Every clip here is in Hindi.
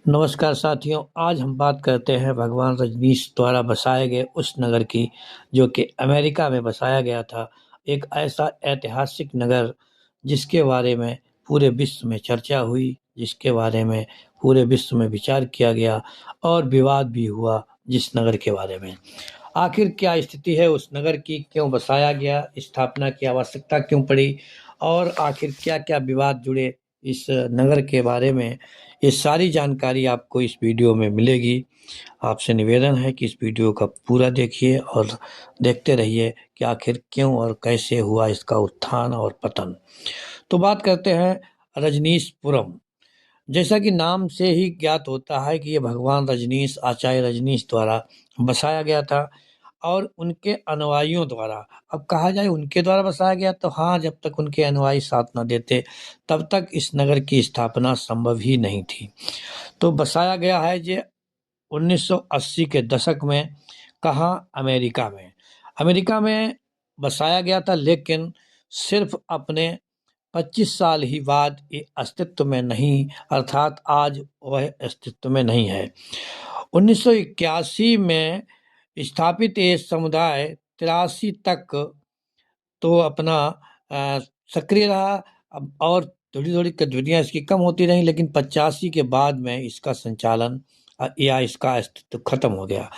नमस्कार साथियों, आज हम बात करते हैं भगवान रजनीश द्वारा बसाए गए उस नगर की जो कि अमेरिका में बसाया गया था। एक ऐसा ऐतिहासिक नगर जिसके बारे में पूरे विश्व में चर्चा हुई, जिसके बारे में पूरे विश्व में विचार किया गया और विवाद भी हुआ जिस नगर के बारे में। आखिर क्या स्थिति है उस नगर की, क्यों बसाया गया, स्थापना की आवश्यकता क्यों पड़ी और आखिर क्या-क्या विवाद जुड़े इस नगर के बारे में, ये सारी जानकारी आपको इस वीडियो में मिलेगी। आपसे निवेदन है कि इस वीडियो का पूरा देखिए और देखते रहिए कि आखिर क्यों और कैसे हुआ इसका उत्थान और पतन। तो बात करते हैं रजनीशपुरम। जैसा कि नाम से ही ज्ञात होता है कि ये भगवान रजनीश, आचार्य रजनीश द्वारा बसाया गया था और उनके अनुयायियों द्वारा। अब कहा जाए उनके द्वारा बसाया गया तो हाँ, जब तक उनके अनुयायी साथ न देते, तब तक इस नगर की स्थापना संभव ही नहीं थी। तो बसाया गया है ये 1980 के दशक में। कहाँ? अमेरिका में। अमेरिका में बसाया गया था, लेकिन सिर्फ़ अपने 25 साल ही बाद ये अस्तित्व में नहीं, अर्थात आज वह अस्तित्व में नहीं है। 1981 में स्थापित ये समुदाय 83 तक तो अपना सक्रिय रहा। अब और थोड़ी-थोड़ी गतिविधियाँ इसकी कम होती रहीं, लेकिन 85 के बाद में इसका संचालन या इसका अस्तित्व खत्म हो गया।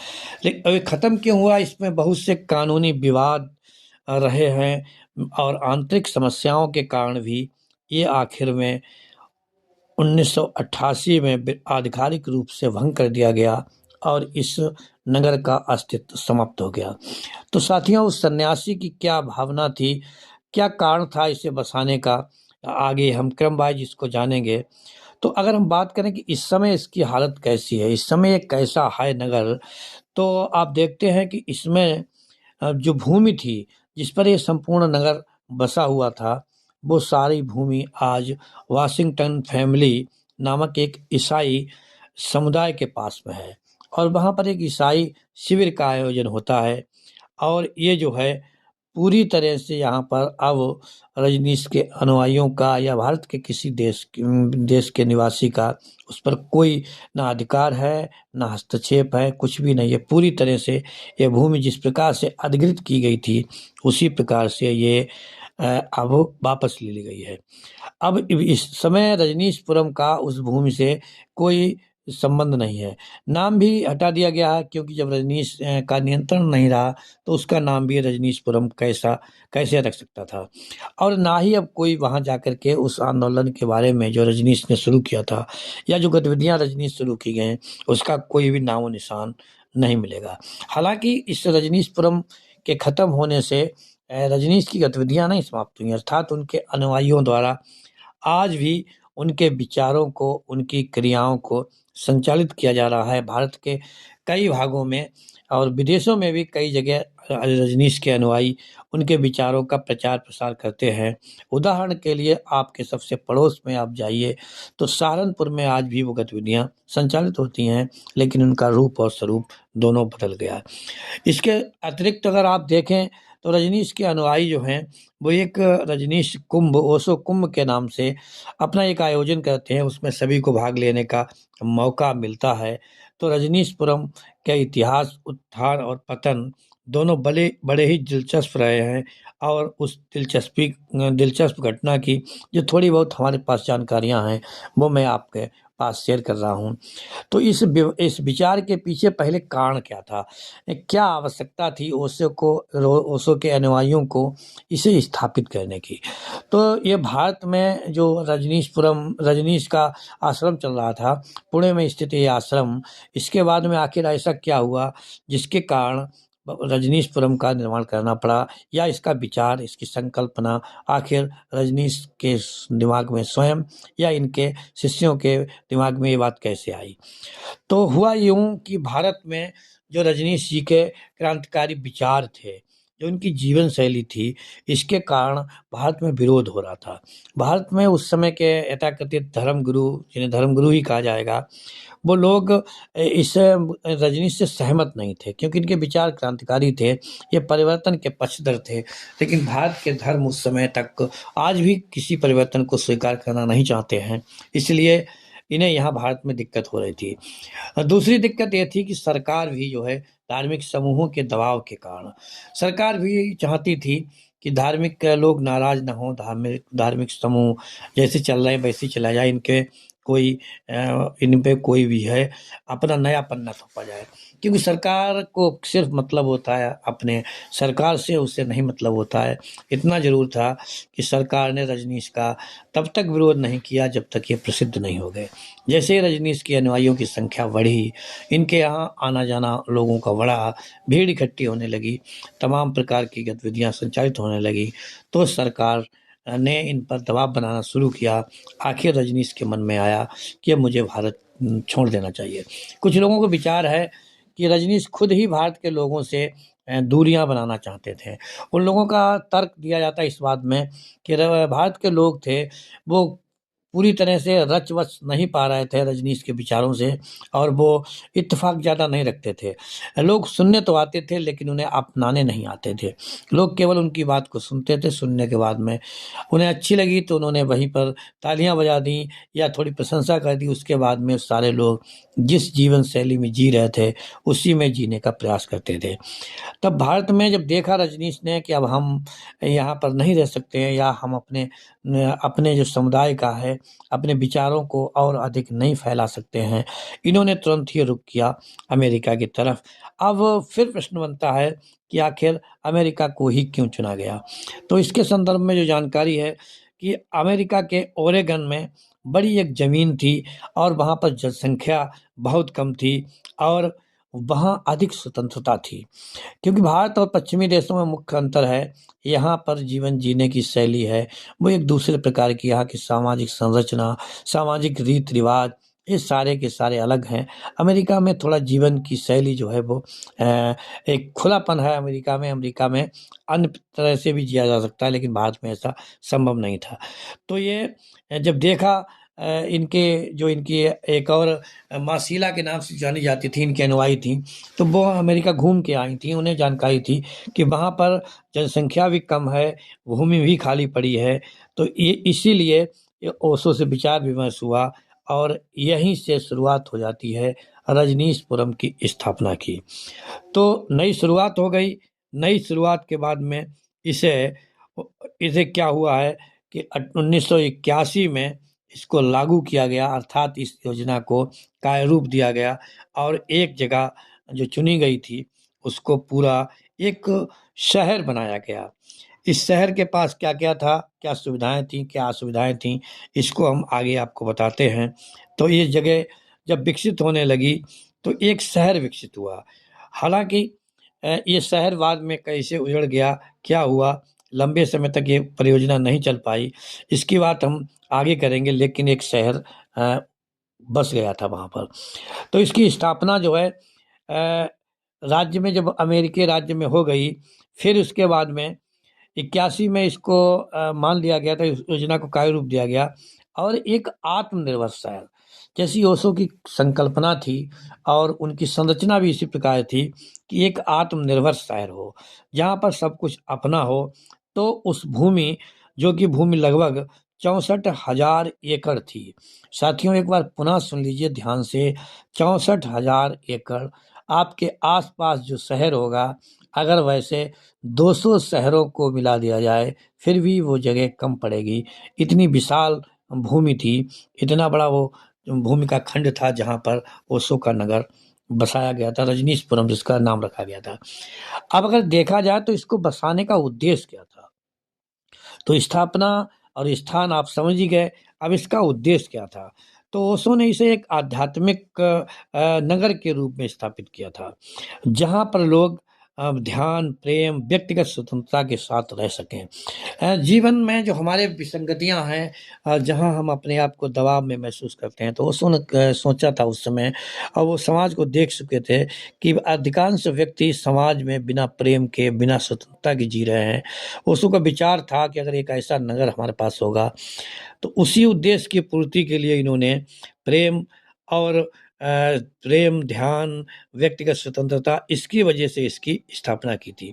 अब ये खत्म क्यों हुआ? इसमें बहुत से कानूनी विवाद रहे हैं और आंतरिक समस्याओं के कारण भी ये आखिर में 1988 में आधिकारिक रूप से भंग कर दिया गया और इस नगर का अस्तित्व समाप्त हो गया। तो साथियों, उस सन्यासी की क्या भावना थी, क्या कारण था इसे बसाने का, आगे हम क्रम वाइज इसको जानेंगे। तो अगर हम बात करें कि इस समय इसकी हालत कैसी है, इस समय ये कैसा है नगर, तो आप देखते हैं कि इसमें जो भूमि थी, जिस पर ये संपूर्ण नगर बसा हुआ था, वो सारी भूमि आज वाशिंगटन फैमिली नामक एक ईसाई समुदाय के पास में है और वहाँ पर एक ईसाई शिविर का आयोजन होता है और ये जो है पूरी तरह से यहाँ पर अब रजनीश के अनुयायियों का या भारत के किसी देश के निवासी का उस पर कोई ना अधिकार है, ना हस्तक्षेप है, कुछ भी नहीं है। पूरी तरह से ये भूमि जिस प्रकार से अधिग्रहित की गई थी, उसी प्रकार से ये अब वापस ले ली गई है। अब इस समय रजनीशपुरम का उस भूमि से कोई संबंध नहीं है। नाम भी हटा दिया गया है, क्योंकि जब रजनीश का नियंत्रण नहीं रहा, तो उसका नाम भी रजनीशपुरम कैसे रख सकता था। और ना ही अब कोई वहाँ जाकर के उस आंदोलन के बारे में जो रजनीश ने शुरू किया था या जो गतिविधियाँ रजनीश शुरू की गई हैं, उसका कोई भी नामो-निशान नहीं मिलेगा। हालाँकि इस रजनीशपुरम के खत्म होने से रजनीश की गतिविधियाँ नहीं समाप्त हुई, अर्थात उनके अनुयायियों द्वारा आज भी उनके विचारों को, उनकी क्रियाओं को संचालित किया जा रहा है। भारत के कई भागों में और विदेशों में भी कई जगह रजनीश के अनुयायी उनके विचारों का प्रचार-प्रसार करते हैं। उदाहरण के लिए आपके सबसे पड़ोस में आप जाइए, तो सहारनपुर में आज भी वो गतिविधियाँ संचालित होती हैं, लेकिन उनका रूप और स्वरूप दोनों बदल गया है। इसके अतिरिक्त अगर आप देखें, तो रजनीश के अनुयायी जो हैं, वो एक रजनीश कुंभ, ओशो कुंभ के नाम से अपना एक आयोजन करते हैं, उसमें सभी को भाग लेने का मौका मिलता है। तो रजनीशपुरम के इतिहास, उत्थान और पतन दोनों बड़े ही दिलचस्प रहे हैं और उस दिलचस्प घटना की जो थोड़ी बहुत हमारे पास जानकारियाँ हैं, वो मैं आपके पास शेयर कर रहा हूँ। तो इस विचार के पीछे पहले कारण क्या था? क्या आवश्यकता थी ओशो के अनुयायियों को इसे स्थापित करने की? तो ये भारत में जो रजनीश का आश्रम चल रहा था, पुणे में स्थित ये आश्रम, इसके बाद में आखिर ऐसा क्या हुआ जिसके कारण रजनीशपुरम का निर्माण करना पड़ा या इसका विचार, इसकी संकल्पना आखिर रजनीश के दिमाग में स्वयं या इनके शिष्यों के दिमाग में ये बात कैसे आई? तो हुआ यूँ कि भारत में जो रजनीश जी के क्रांतिकारी विचार थे, जो उनकी जीवन शैली थी, इसके कारण भारत में विरोध हो रहा था। भारत में उस समय के यथाकथित धर्मगुरु, जिन्हें धर्मगुरु ही कहा जाएगा, वो लोग इस रजनीश से सहमत नहीं थे, क्योंकि इनके विचार क्रांतिकारी थे, ये परिवर्तन के पक्षधर थे। लेकिन भारत के धर्म उस समय तक आज भी किसी परिवर्तन को स्वीकार करना नहीं चाहते हैं। इसलिए इन्हें यहाँ भारत में दिक्कत हो रही थी। दूसरी दिक्कत ये थी कि सरकार भी जो है धार्मिक समूहों के दबाव के कारण सरकार भी चाहती थी कि धार्मिक लोग नाराज ना हों, धार्मिक धार्मिक समूह जैसे चल रहे हैं वैसे ही चला जाए, इनके कोई इन पे कोई भी है अपना नया पन्ना थोपा जाए, क्योंकि सरकार को सिर्फ मतलब होता है अपने, सरकार से उसे नहीं मतलब होता है। इतना जरूर था कि सरकार ने रजनीश का तब तक विरोध नहीं किया जब तक ये प्रसिद्ध नहीं हो गए। जैसे ही रजनीश के अनुयायियों की संख्या बढ़ी, इनके यहाँ आना जाना लोगों का बढ़ा, भीड़ इकट्ठी होने लगी, तमाम प्रकार की गतिविधियां संचालित होने लगी, तो सरकार ने इन पर दबाव बनाना शुरू किया। आखिर रजनीश के मन में आया कि अब मुझे भारत छोड़ देना चाहिए। कुछ लोगों को विचार है कि रजनीश खुद ही भारत के लोगों से दूरियां बनाना चाहते थे। उन लोगों का तर्क दिया जाता है इस बात में कि भारत के लोग थे वो पूरी तरह से रच-वच नहीं पा रहे थे रजनीश के विचारों से, और वो इत्तेफ़ाक ज़्यादा नहीं रखते थे। लोग सुनने तो आते थे लेकिन उन्हें अपनाने नहीं आते थे। लोग केवल उनकी बात को सुनते थे, सुनने के बाद में उन्हें अच्छी लगी तो उन्होंने वहीं पर तालियाँ बजा दी या थोड़ी प्रशंसा कर दी। उसके बाद में सारे लोग जिस जीवन शैली में जी रहे थे, उसी में जीने का प्रयास करते थे। तब भारत में जब देखा रजनीश ने कि अब हम यहाँ पर नहीं रह सकते हैं, या हम अपने जो समुदाय का है, अपने विचारों को और अधिक नहीं फैला सकते हैं, इन्होंने तुरंत ही रुख किया अमेरिका की तरफ। अब फिर प्रश्न बनता है कि आखिर अमेरिका को ही क्यों चुना गया? तो इसके संदर्भ में जो जानकारी है कि अमेरिका के ओरेगन में बड़ी एक ज़मीन थी और वहाँ पर जनसंख्या बहुत कम थी और वहाँ अधिक स्वतंत्रता थी। क्योंकि भारत और पश्चिमी देशों में मुख्य अंतर है, यहाँ पर जीवन जीने की शैली है, वो एक दूसरे प्रकार की, यहाँ की सामाजिक संरचना, सामाजिक रीत-रिवाज, ये सारे के सारे अलग हैं। अमेरिका में थोड़ा जीवन की शैली जो है वो एक खुलापन है अमेरिका में अन्य तरह से भी जिया जा सकता है, लेकिन भारत में ऐसा संभव नहीं था। तो ये जब देखा इनकी एक और माँ शीला के नाम से जानी जाती थी, इनकी अनुयायी थीं, तो वो अमेरिका घूम के आई थीं। उन्हें जानकारी थी कि वहाँ पर जनसंख्या भी कम है, भूमि भी खाली पड़ी है, तो ये इसीलिए ये ओशो से विचार-विमर्श हुआ और यहीं से शुरुआत हो जाती है रजनीशपुरम की स्थापना की। तो नई शुरुआत हो गई, नई शुरुआत के बाद में इसे इसे क्या हुआ है कि 1981 में इसको लागू किया गया, अर्थात इस योजना को कार्यरूप दिया गया और एक जगह जो चुनी गई थी, उसको पूरा एक शहर बनाया गया। इस शहर के पास क्या-क्या था, क्या सुविधाएँ थीं, क्या असुविधाएँ थीं, इसको हम आगे आपको बताते हैं। तो ये जगह जब विकसित होने लगी, तो एक शहर विकसित हुआ। हालाँकि ये शहर बाद में कैसे उजड़ गया, क्या हुआ, लंबे समय तक ये परियोजना नहीं चल पाई, इसकी बात हम आगे करेंगे, लेकिन एक शहर अ, बस गया था वहाँ पर। तो इसकी स्थापना जो है राज्य में, जब अमेरिकी राज्य में हो गई, फिर उसके बाद में 81 में इसको मान लिया गया था, इस योजना को कार्यरूप दिया गया और एक आत्मनिर्भर शहर, जैसी ओशो की संकल्पना थी और उनकी संरचना भी इसी प्रकार थी कि एक आत्मनिर्भर शहर हो, जहाँ पर सब कुछ अपना हो। तो उस भूमि, जो कि भूमि लगभग 64,000 एकड़ थी। साथियों, एक बार पुनः सुन लीजिए ध्यान से, 64,000 एकड़। आपके आस-पास जो शहर होगा, अगर वैसे 200 शहरों को मिला दिया जाए, फिर भी वो जगह कम पड़ेगी। इतनी विशाल भूमि थी, इतना बड़ा वो भूमि का खंड था जहाँ पर ओशो का नगर बसाया गया था, रजनीशपुरम जिसका नाम रखा गया था। अब अगर देखा जाए तो इसको बसाने का उद्देश्य क्या था? तो स्थापना और स्थान आप समझ ही गए, अब इसका उद्देश्य क्या था? तो ओशो ने इसे एक आध्यात्मिक नगर के रूप में स्थापित किया था, जहाँ पर लोग ध्यान, प्रेम, व्यक्तिगत स्वतंत्रता के साथ रह सकें। जीवन में जो हमारे विसंगतियाँ हैं, जहाँ हम अपने आप को दबाव में महसूस करते हैं, तो ओशो ने सोचा था उस समय, और वो समाज को देख चुके थे कि अधिकांश व्यक्ति समाज में बिना प्रेम के, बिना स्वतंत्रता के जी रहे हैं। ओशो का विचार था कि अगर एक ऐसा नगर हमारे पास होगा, तो उसी उद्देश्य की पूर्ति के लिए इन्होंने प्रेम और प्रेम, ध्यान, व्यक्तिगत स्वतंत्रता, इसकी वजह से इसकी स्थापना की थी।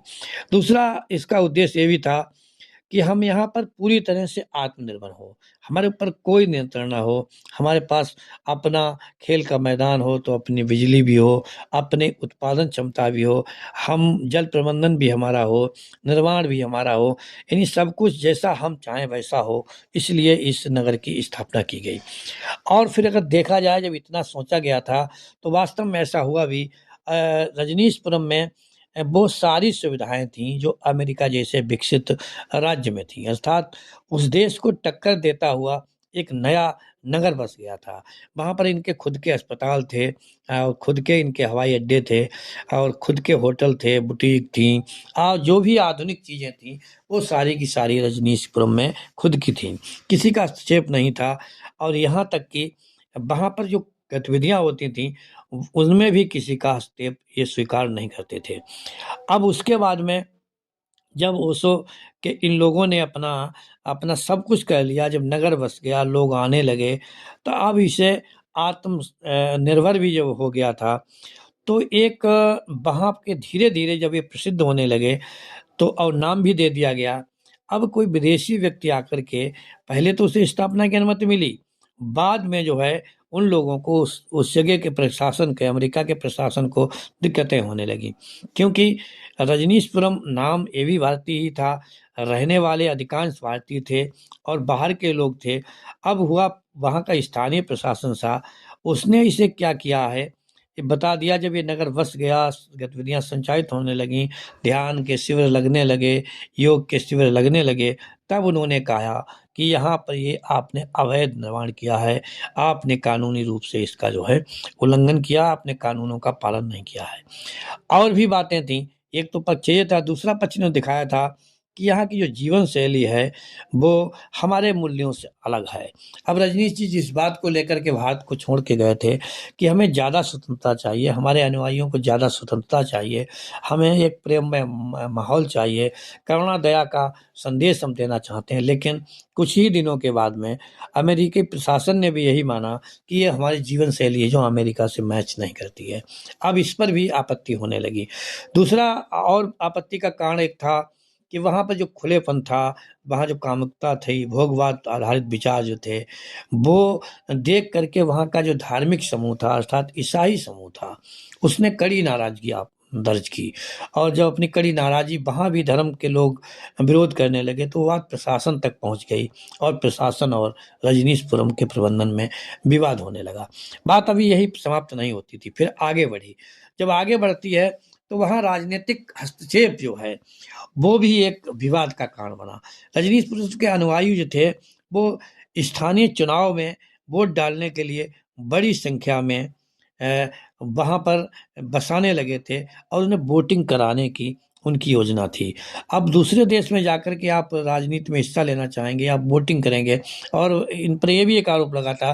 दूसरा इसका उद्देश्य ये भी था कि हम यहाँ पर पूरी तरह से आत्मनिर्भर हो, हमारे ऊपर कोई नियंत्रण ना हो, हमारे पास अपना खेल का मैदान हो तो अपनी बिजली भी हो, अपने उत्पादन क्षमता भी हो, हम जल प्रबंधन भी हमारा हो, निर्माण भी हमारा हो, यानी सब कुछ जैसा हम चाहें वैसा हो, इसलिए इस नगर की स्थापना की गई। और फिर अगर देखा जाए जब इतना सोचा गया था, तो वास्तव में ऐसा हुआ भी। रजनीशपुरम में वो सारी सुविधाएँ थीं जो अमेरिका जैसे विकसित राज्य में थीं, अर्थात उस देश को टक्कर देता हुआ एक नया नगर बस गया था। वहाँ पर इनके खुद के अस्पताल थे, और खुद के इनके हवाई अड्डे थे, और खुद के होटल थे, बुटीक थीं, और जो भी आधुनिक चीज़ें थीं, वो सारी की सारी रजनीशपुरम में खुद की थीं। किसी का हस्तक्षेप नहीं था, और यहाँ तक कि वहाँ पर जो गतिविधियाँ होती थीं, उनमें भी किसी का हस्तक्षेप ये स्वीकार नहीं करते थे। अब उसके बाद में जब ओशो के इन लोगों ने अपना अपना सब कुछ कर लिया, जब नगर बस गया, लोग आने लगे, तो अब इसे निर्भर भी जब हो गया था, तो एक वहाँ के धीरे-धीरे जब ये प्रसिद्ध होने लगे, तो और नाम भी दे दिया गया। अब कोई विदेशी व्यक्ति आकर के पहले तो उसे स्थापना की अनुमति मिली, बाद में जो है उन लोगों को उस जगह के प्रशासन के, अमेरिका के प्रशासन को दिक्कतें होने लगीं। क्योंकि रजनीशपुरम नाम ये भी भारतीय ही था, रहने वाले अधिकांश भारतीय थे और बाहर के लोग थे। अब हुआ वहाँ का स्थानीय प्रशासन था, उसने इसे क्या किया है, ये बता दिया। जब ये नगर बस गया, गतिविधियाँ संचालित होने लगीं, ध्यान के शिविर लगने लगे, योग के शिविर लगने लगे, तब उन्होंने कहा कि यहाँ पर ये आपने अवैध निर्माण किया है, आपने कानूनी रूप से इसका जो है उल्लंघन किया, आपने कानूनों का पालन नहीं किया है। और भी बातें थीं, एक तो पक्ष ये था, दूसरा पक्ष ने दिखाया था कि यहाँ की जो जीवन शैली है, वो हमारे मूल्यों से अलग है। अब रजनीश जी जिस बात को लेकर के भारत को छोड़ के गए थे कि हमें ज़्यादा स्वतंत्रता चाहिए, हमारे अनुयायियों को ज़्यादा स्वतंत्रता चाहिए, हमें एक प्रेममय माहौल चाहिए, करुणा दया का संदेश हम देना चाहते हैं। लेकिन कुछ ही दिनों के बाद में अमेरिकी प्रशासन ने भी यही माना कि ये हमारी जीवन शैली है जो अमेरिका से मैच नहीं करती है। अब इस पर भी आपत्ति होने लगी। दूसरा और आपत्ति का कारण एक था कि वहाँ पर जो खुलेपन था, वहाँ जो कामुकता थी, भोगवाद आधारित विचार जो थे, वो देख कर के वहाँ का जो धार्मिक समूह था, अर्थात ईसाई समूह था, उसने कड़ी नाराज़गी आप दर्ज की। और जब अपनी कड़ी नाराज़गी वहाँ भी धर्म के लोग विरोध करने लगे, तो बात प्रशासन तक पहुँच गई, और प्रशासन और रजनीशपुरम के प्रबंधन में विवाद होने लगा। बात अभी यही समाप्त नहीं होती थी, फिर आगे बढ़ी। जब आगे बढ़ती है, तो वहाँ राजनीतिक हस्तक्षेप जो है, वो भी एक विवाद का कारण बना। रजनीशपुरम के अनुयायी जो थे, वो स्थानीय चुनाव में वोट डालने के लिए बड़ी संख्या में वहाँ पर बसाने लगे थे, और उन्हें वोटिंग कराने की उनकी योजना थी। अब दूसरे देश में जाकर के आप राजनीति में हिस्सा लेना चाहेंगे, आप वोटिंग करेंगे, और इन पर ये भी एक आरोप लगा था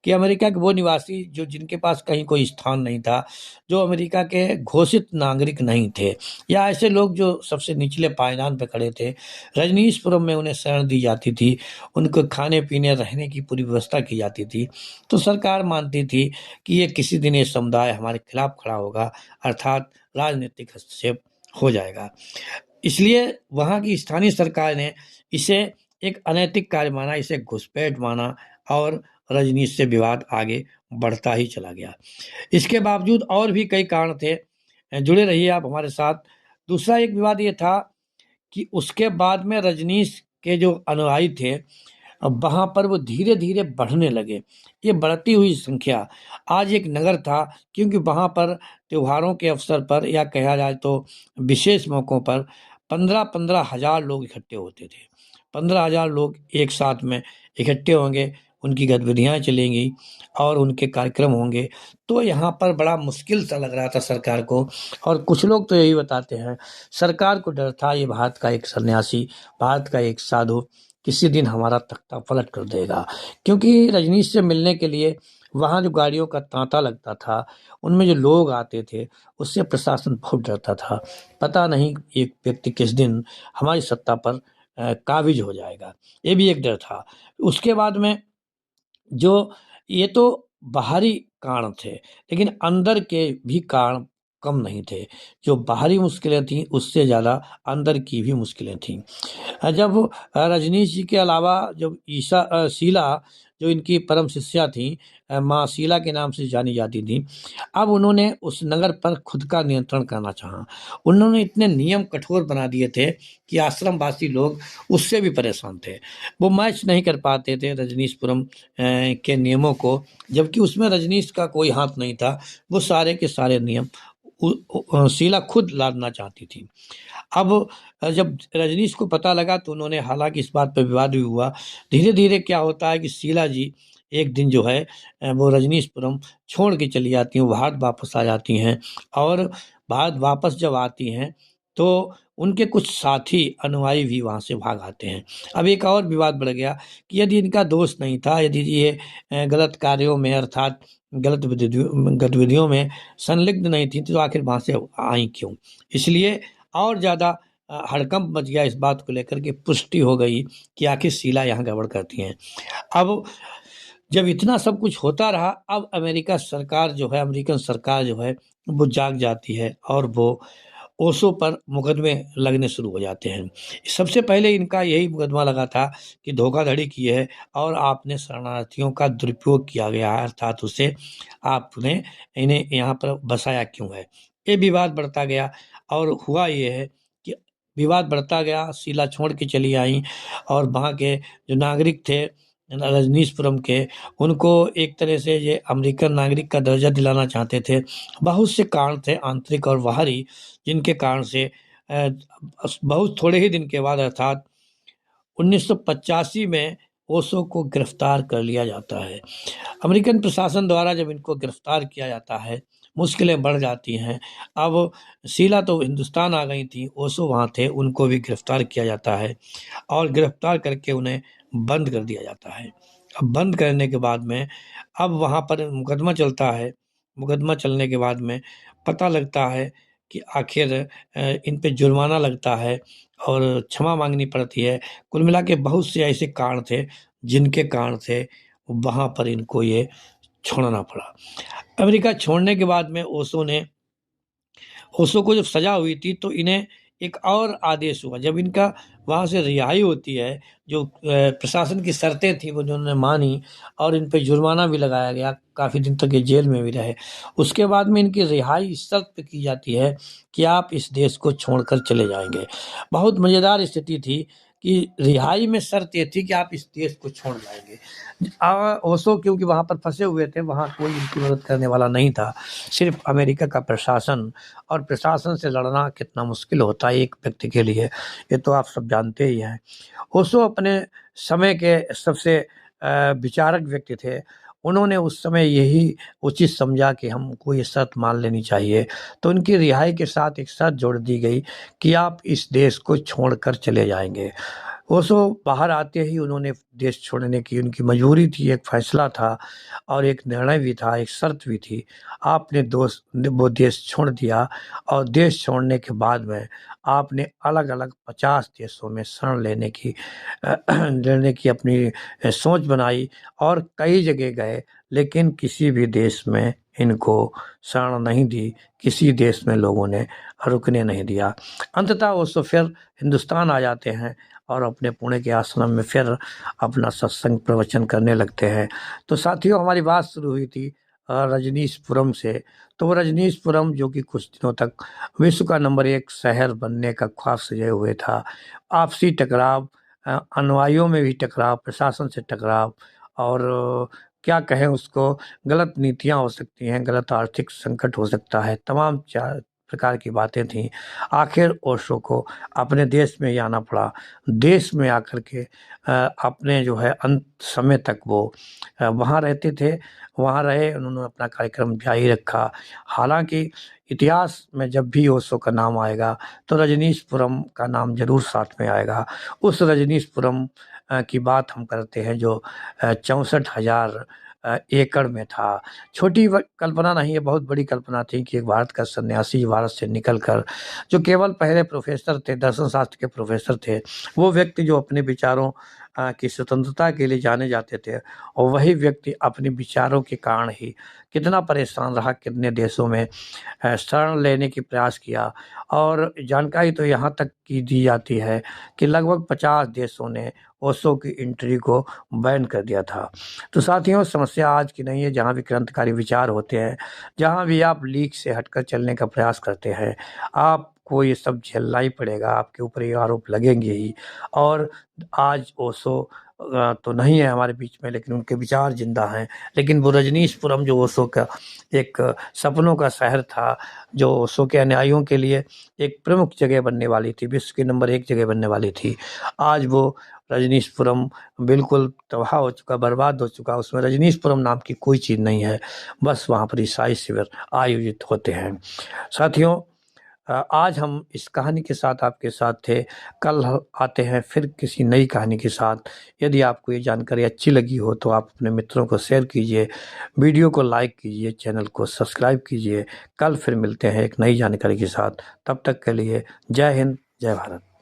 कि अमेरिका के वो निवासी जो जिनके पास कहीं कोई स्थान नहीं था, जो अमेरिका के घोषित नागरिक नहीं थे, या ऐसे लोग जो सबसे निचले पायदान पे खड़े थे, रजनीशपुरम में उन्हें शरण दी जाती थी, उनको खाने-पीने, रहने की पूरी व्यवस्था की जाती थी। तो सरकार मानती थी कि ये किसी दिन ये समुदाय हमारे खिलाफ खड़ा होगा, अर्थात राजनीतिक हस्तक्षेप हो जाएगा। इसलिए वहाँ की स्थानीय सरकार ने इसे एक अनैतिक कार्य माना, इसे घुसपैठ माना, और रजनीश से विवाद आगे बढ़ता ही चला गया। इसके बावजूद और भी कई कारण थे, जुड़े रहिए आप हमारे साथ। दूसरा एक विवाद ये था कि उसके बाद में रजनीश के जो अनुयायी थे, वहाँ पर वो धीरे-धीरे बढ़ने लगे। ये बढ़ती हुई संख्या, आज एक नगर था, क्योंकि वहाँ पर त्योहारों के अवसर पर, या कहा जाए तो विशेष मौकों पर 15-15 हज़ार लोग इकट्ठे होते थे। 15,000 लोग एक साथ में इकट्ठे होंगे, उनकी गतिविधियाँ चलेंगी और उनके कार्यक्रम होंगे। तो यहाँ पर बड़ा मुश्किल सा लग रहा था सरकार को, और कुछ लोग तो यही बताते हैं, सरकार को डर था ये भारत का एक सन्यासी, भारत का एक साधु किसी दिन हमारा तख्ता पलट कर देगा। क्योंकि रजनीश से मिलने के लिए वहाँ जो गाड़ियों का तांता लगता था, उनमें जो लोग आते थे, उससे प्रशासन बहुत डरता था। पता नहीं एक व्यक्ति किस दिन हमारी सत्ता पर काबिज हो जाएगा, ये भी एक डर था। उसके बाद में जो ये तो बाहरी कारण थे, लेकिन अंदर के भी कारण कम नहीं थे। जो बाहरी मुश्किलें थीं उससे ज़्यादा अंदर की भी मुश्किलें थीं। जब रजनीश जी के अलावा जब शीला जो इनकी परम शिष्या थीं, माँ शीला के नाम से जानी जाती थीं, अब उन्होंने उस नगर पर खुद का नियंत्रण करना चाहा। उन्होंने इतने नियम कठोर बना दिए थे कि आश्रमवासी लोग उससे भी परेशान थे। वो मैच नहीं कर पाते थे रजनीशपुरम के नियमों को, जबकि उसमें रजनीश का कोई हाथ नहीं था। वो सारे के सारे नियम शीला खुद लादना चाहती थी। अब जब रजनीश को पता लगा तो उन्होंने, हालांकि इस बात पर विवाद भी हुआ, धीरे धीरे क्या होता है कि शीला जी एक दिन जो है वो रजनीशपुरम छोड़ के चली जाती हैं, वो भारत वापस आ जाती हैं। और भारत वापस जब आती हैं तो उनके कुछ साथी अनुयायी भी वहाँ से भाग आते हैं। अब एक और विवाद बढ़ गया कि यदि इनका दोष नहीं था, यदि ये गलत कार्यों में अर्थात गलत गतिविधियों में संलिग्ध नहीं थी तो आखिर वहाँ से आई क्यों? इसलिए और ज़्यादा हड़कंप मच गया इस बात को लेकर के, पुष्टि हो गई कि आखिर शीला यहाँ गड़बड़ करती हैं। अब जब इतना सब कुछ होता रहा, अब अमेरिकन सरकार जो है वो जाग जाती है और वो ओशो पर मुकदमे लगने शुरू हो जाते हैं। सबसे पहले इनका यही मुकदमा लगा था कि धोखाधड़ी की है और आपने शरणार्थियों का दुरुपयोग किया गया है, अर्थात उसे आपने इन्हें यहाँ पर बसाया क्यों है। ये विवाद बढ़ता गया और हुआ ये है कि विवाद बढ़ता गया, शीला छोड़ के चली आई और वहाँ के जो नागरिक थे रजनीशपुरम के, उनको एक तरह से ये अमेरिकन नागरिक का दर्जा दिलाना चाहते थे। बहुत से कारण थे आंतरिक और बाहरी, जिनके कारण से बहुत थोड़े ही दिन के बाद अर्थात 1985 में ओशो को गिरफ्तार कर लिया जाता है। अमेरिकन प्रशासन द्वारा जब इनको गिरफ्तार किया जाता है, मुश्किलें बढ़ जाती हैं। अब शीला तो हिंदुस्तान आ गई थी, ओशो वहाँ थे, उनको भी गिरफ्तार किया जाता है और गिरफ्तार करके उन्हें बंद कर दिया जाता है। अब बंद करने के बाद में अब वहाँ पर मुकदमा चलता है। मुकदमा चलने के बाद में पता लगता है कि आखिर इन पे जुर्माना लगता है और क्षमा माँगनी पड़ती है। कुल मिला के बहुत से ऐसे कारण थे, जिनके कारण से वहाँ पर इनको ये छोड़ना पड़ा। अमेरिका छोड़ने के बाद में ओशो को जब सज़ा हुई थी तो इन्हें एक और आदेश हुआ। जब इनका वहाँ से रिहाई होती है, जो प्रशासन की शर्तें थी वो उन्होंने मानी और इन पे जुर्माना भी लगाया गया, काफ़ी दिन तक ये जेल में भी रहे। उसके बाद में इनकी रिहाई इस शर्त पे की जाती है कि आप इस देश को छोड़कर चले जाएँगे। बहुत मज़ेदार स्थिति थी कि रिहाई में शर्त ये थी कि आप इस देश को छोड़ जाएँगे। ओशो क्योंकि वहाँ पर फँसे हुए थे, वहाँ कोई इनकी मदद करने वाला नहीं था, सिर्फ़ अमेरिका का प्रशासन, और प्रशासन से लड़ना कितना मुश्किल होता है एक व्यक्ति के लिए, ये तो आप सब जानते ही हैं। ओशो अपने समय के सबसे विचारक व्यक्ति थे। उन्होंने उस समय यही उचित समझा कि हमको ये शर्त मान लेनी चाहिए। तो उनकी रिहाई के साथ एक शर्त जोड़ दी गई कि आप इस देश को छोड़कर चले जाएँगे। ओशो बाहर आते ही उन्होंने देश छोड़ने की उनकी मजबूरी थी, एक फैसला था और एक निर्णय भी था, एक शर्त भी थी। आपने वो देश छोड़ दिया और देश छोड़ने के बाद में आपने अलग-अलग 50 देशों में शरण लेने की अपनी सोच बनाई और कई जगह गए, लेकिन किसी भी देश में इनको शरण नहीं दी, किसी देश में लोगों ने रुकने नहीं दिया। अंततः ओशो फिर हिंदुस्तान आ जाते हैं और अपने पुणे के आश्रम में फिर अपना सत्संग प्रवचन करने लगते हैं। तो साथियों, हमारी बात शुरू हुई थी रजनीशपुरम से। तो वो रजनीशपुरम जो कि कुछ दिनों तक विश्व का नंबर 1 शहर बनने का ख्वाब सजाए हुए था। आपसी टकराव, अनुयायियों में भी टकराव, प्रशासन से टकराव और क्या कहें उसको, गलत नीतियाँ हो सकती हैं, गलत आर्थिक संकट हो सकता है, तमाम चार प्रकार की बातें थीं। आखिर ओशो को अपने देश में ही आना पड़ा। देश में आकर के अपने जो है अंत समय तक वो वहाँ रहते थे, वहाँ रहे, उन्होंने अपना कार्यक्रम जारी रखा। हालाँकि इतिहास में जब भी ओशो का नाम आएगा तो रजनीशपुरम का नाम ज़रूर साथ में आएगा। उस रजनीशपुरम की बात हम करते हैं जो 64,000 एकड़ में था। छोटी कल्पना नहीं है, बहुत बड़ी कल्पना थी कि एक भारत का सन्यासी भारत से निकल कर, जो केवल पहले प्रोफेसर थे, दर्शन शास्त्र के प्रोफेसर थे, वो व्यक्ति जो अपने विचारों की स्वतंत्रता के लिए जाने जाते थे, और वही व्यक्ति अपने विचारों के कारण ही कितना परेशान रहा, कितने देशों में शरण लेने की प्रयास किया। और जानकारी तो यहाँ तक की दी जाती है कि लगभग 50 देशों ने ओशो की एंट्री को बैन कर दिया था। तो साथियों, समस्या आज की नहीं है। जहाँ भी क्रांतिकारी विचार होते हैं, जहाँ भी आप लीक से हटकर चलने का प्रयास करते हैं, आपको ये सब झेलना ही पड़ेगा, आपके ऊपर ये आरोप लगेंगे ही। और आज ओशो तो नहीं है हमारे बीच में, लेकिन उनके विचार जिंदा हैं। लेकिन वो रजनीशपुरम जो ओशो का एक सपनों का शहर था, जो ओशो के अनुयायियों के लिए एक प्रमुख जगह बनने वाली थी, विश्व की नंबर 1 जगह बनने वाली थी, आज वो रजनीशपुरम बिल्कुल तबाह हो चुका, बर्बाद हो चुका। उसमें रजनीशपुरम नाम की कोई चीज़ नहीं है, बस वहाँ पर ईसाई शिविर आयोजित होते हैं। साथियों, आज हम इस कहानी के साथ आपके साथ थे। कल आते हैं फिर किसी नई कहानी के साथ। यदि आपको ये जानकारी अच्छी लगी हो तो आप अपने मित्रों को शेयर कीजिए, वीडियो को लाइक कीजिए, चैनल को सब्सक्राइब कीजिए। कल फिर मिलते हैं एक नई जानकारी के साथ। तब तक के लिए जय हिंद, जय भारत।